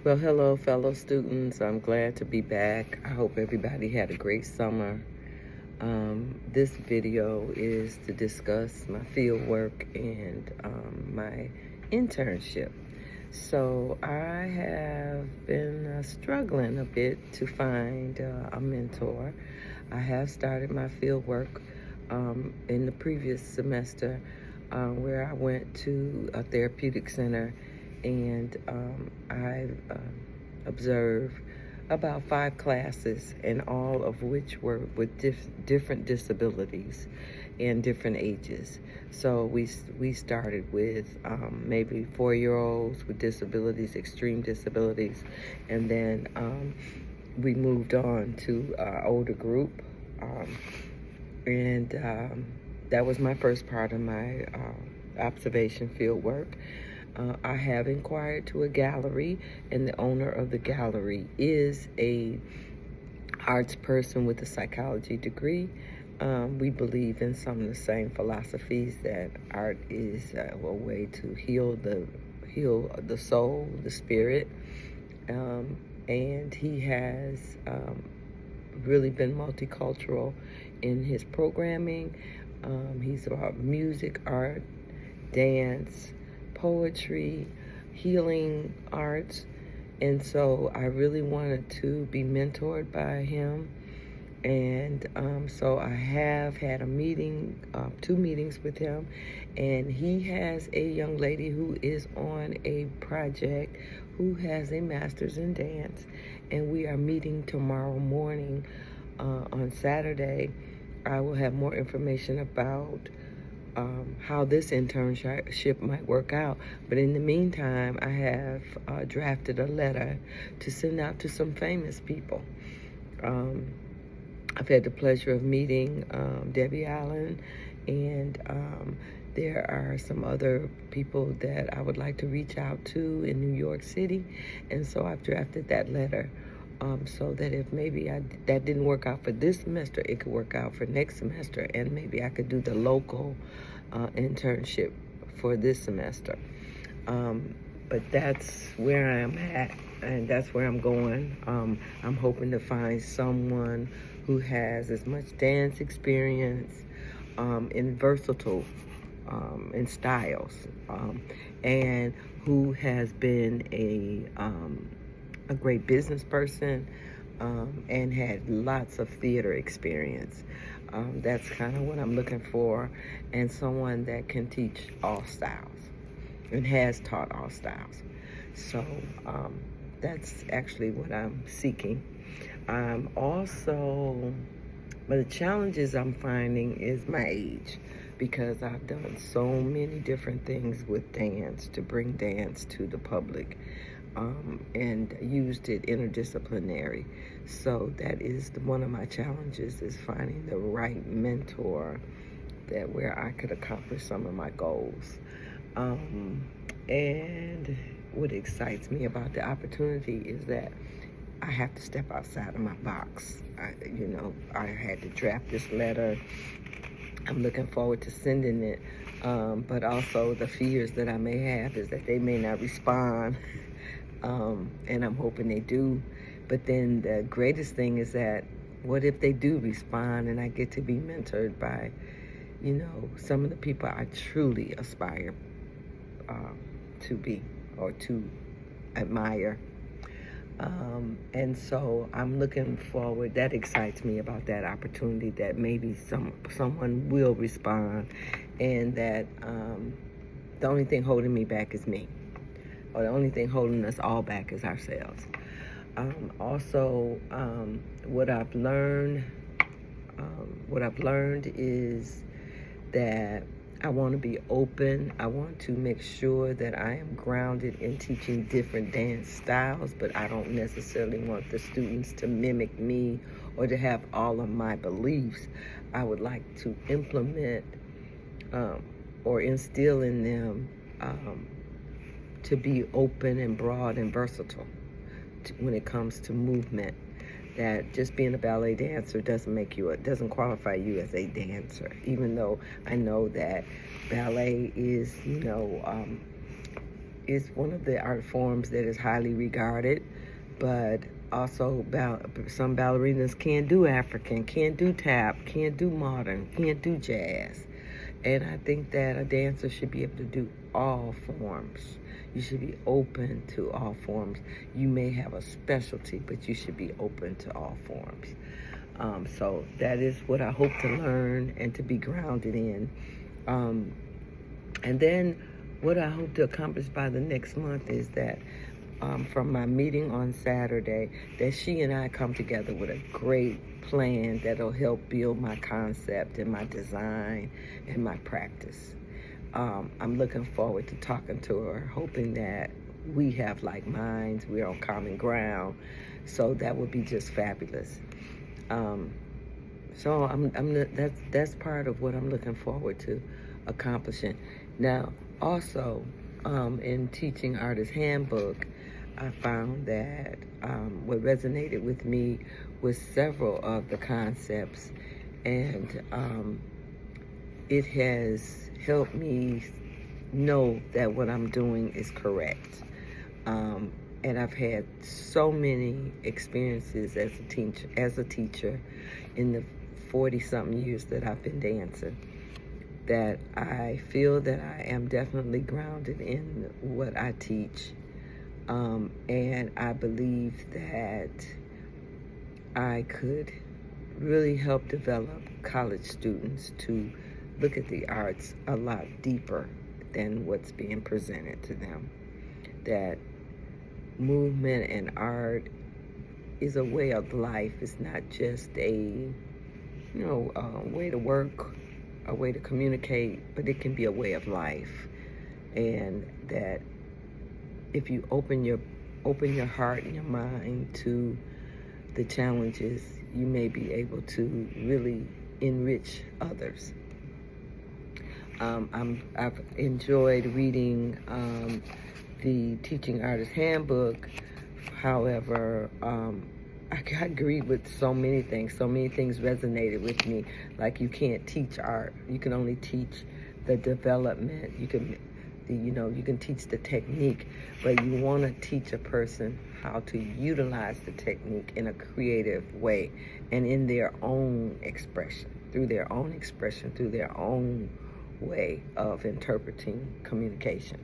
Well, hello, fellow students. I'm glad to be back. I hope everybody had a great summer. This video is to discuss my field work and my internship. So I have been struggling a bit to find a mentor. I have started my field work in the previous semester where I went to a therapeutic center and I observed about 5 classes, and all of which were with different disabilities and different ages. So we started with maybe 4-year-olds with disabilities, extreme disabilities, and then we moved on to our older group, and that was my first part of my observation field work. I have inquired to a gallery, and the owner of the gallery is a arts person with a psychology degree. We believe in some of the same philosophies, that art is a way to heal the soul, the spirit, and he has really been multicultural in his programming. He's about music, art, dance, poetry, healing arts, and so I really wanted to be mentored by him. And so I have had a meeting, 2 meetings with him, and he has a young lady who is on a project who has a master's in dance, and we are meeting tomorrow morning. On Saturday, I will have more information about how this internship might work out. But in the meantime, I have drafted a letter to send out to some famous people. I've had the pleasure of meeting Debbie Allen, and there are some other people that I would like to reach out to in New York City, and so I've drafted that letter so that if maybe that didn't work out for this semester, it could work out for next semester, and maybe I could do the local internship for this semester. But that's where I am at, and that's where I'm going. I'm hoping to find someone who has as much dance experience in versatile in styles, and who has been a great business person, and had lots of theater experience. That's kind of what I'm looking for, and someone that can teach all styles and has taught all styles. So that's actually what I'm seeking. Also, but the challenges I'm finding is my age, because I've done so many different things with dance to bring dance to the public, and used it interdisciplinary. So that is one of my challenges, is finding the right mentor that where I could accomplish some of my goals. And what excites me about the opportunity is that I have to step outside of my box. I had to draft this letter. I'm looking forward to sending it, but also the fears that I may have is that they may not respond, and I'm hoping they do. But then the greatest thing is that, what if they do respond and I get to be mentored by, some of the people I truly aspire to be or to admire. And so I'm looking forward. That excites me about that opportunity, that maybe someone will respond, and that the only thing holding me back is me, or the only thing holding us all back is ourselves. Also, what I've learned is that I want to be open. I want to make sure that I am grounded in teaching different dance styles, but I don't necessarily want the students to mimic me or to have all of my beliefs. I would like to implement or instill in them to be open and broad and versatile when it comes to movement. That just being a ballet dancer doesn't qualify you as a dancer, even though I know that ballet is, is one of the art forms that is highly regarded, but also some ballerinas can't do African, can't do tap, can't do modern, can't do jazz. And I think that a dancer should be able to do all forms. You should be open to all forms. You may have a specialty, but you should be open to all forms. So that is what I hope to learn and to be grounded in. And then what I hope to accomplish by the next month is that from my meeting on Saturday, that she and I come together with a great plan that'll help build my concept and my design and my practice. I'm looking forward to talking to her, hoping that we have like minds, we're on common ground. So that would be just fabulous. So that's part of what I'm looking forward to accomplishing. Now, also, in Teaching Artist Handbook, I found that what resonated with me was several of the concepts, and it has helped me know that what I'm doing is correct. And I've had so many experiences as a teacher in the 40-something years that I've been dancing, that I feel that I am definitely grounded in what I teach. And I believe that I could really help develop college students to look at the arts a lot deeper than what's being presented to them. That movement and art is a way of life. It's not just a way to work, a way to communicate, but it can be a way of life. And that if you open your heart and your mind to the challenges, you may be able to really enrich others. I've enjoyed reading the Teaching Artist Handbook. However, I agreed with so many things. So many things resonated with me. Like, you can't teach art. You can only teach the development. You can teach the technique, but you want to teach a person how to utilize the technique in a creative way and in their own expression, through their own way of interpreting communication.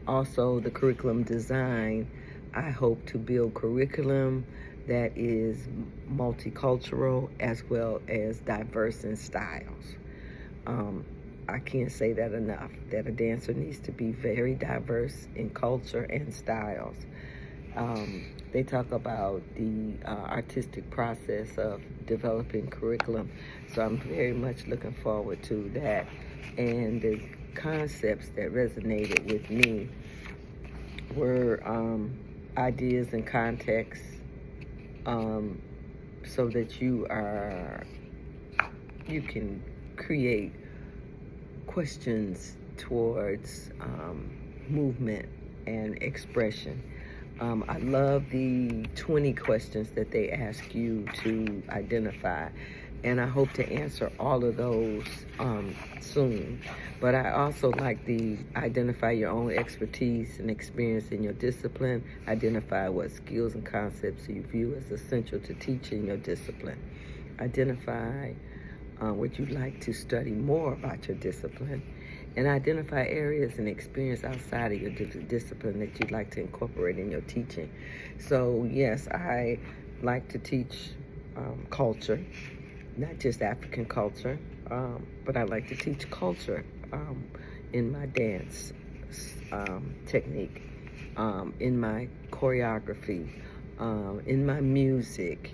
Also, the curriculum design, I hope to build curriculum that is multicultural as well as diverse in styles. I can't say that enough, that a dancer needs to be very diverse in culture and styles. They talk about the artistic process of developing curriculum, so I'm very much looking forward to that. And the concepts that resonated with me were ideas and context, so that you can create questions towards movement and expression. I love the 20 questions that they ask you to identify, and I hope to answer all of those soon. But I also like the identify your own expertise and experience in your discipline, identify what skills and concepts you view as essential to teaching your discipline, identify what you'd like to study more about your discipline, and identify areas and experience outside of your discipline that you'd like to incorporate in your teaching. So yes, I like to teach culture, not just African culture, but I like to teach culture in my dance technique, in my choreography, in my music,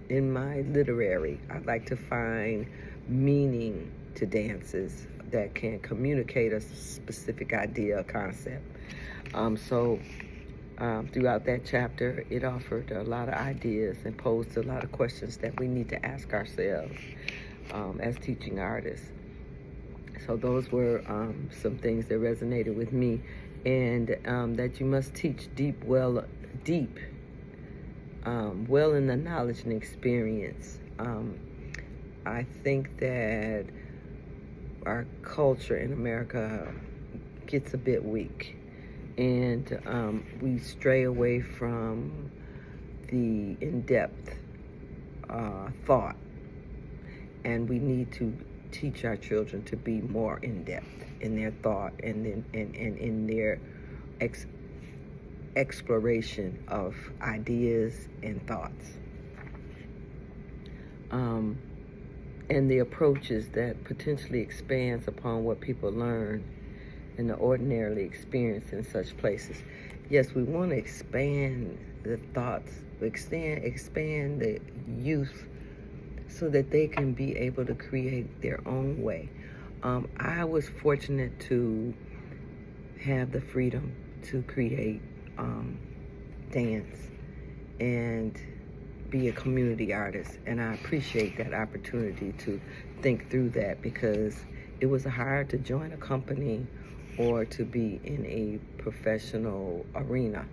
in my literary. I like to find meaning to dances that can communicate a specific idea or concept. Throughout that chapter, it offered a lot of ideas and posed a lot of questions that we need to ask ourselves as teaching artists. So those were some things that resonated with me, and that you must teach well in the knowledge and experience. I think that our culture in America gets a bit weak, and we stray away from the in-depth thought, and we need to teach our children to be more in-depth in their thought and in their exploration of ideas and thoughts, and the approaches that potentially expands upon what people learn and ordinarily experience in such places. Yes, we want to expand the thoughts, expand the youth so that they can be able to create their own way. I was fortunate to have the freedom to create dance and be a community artist, and I appreciate that opportunity to think through that, because it was hard to join a company or to be in a professional arena.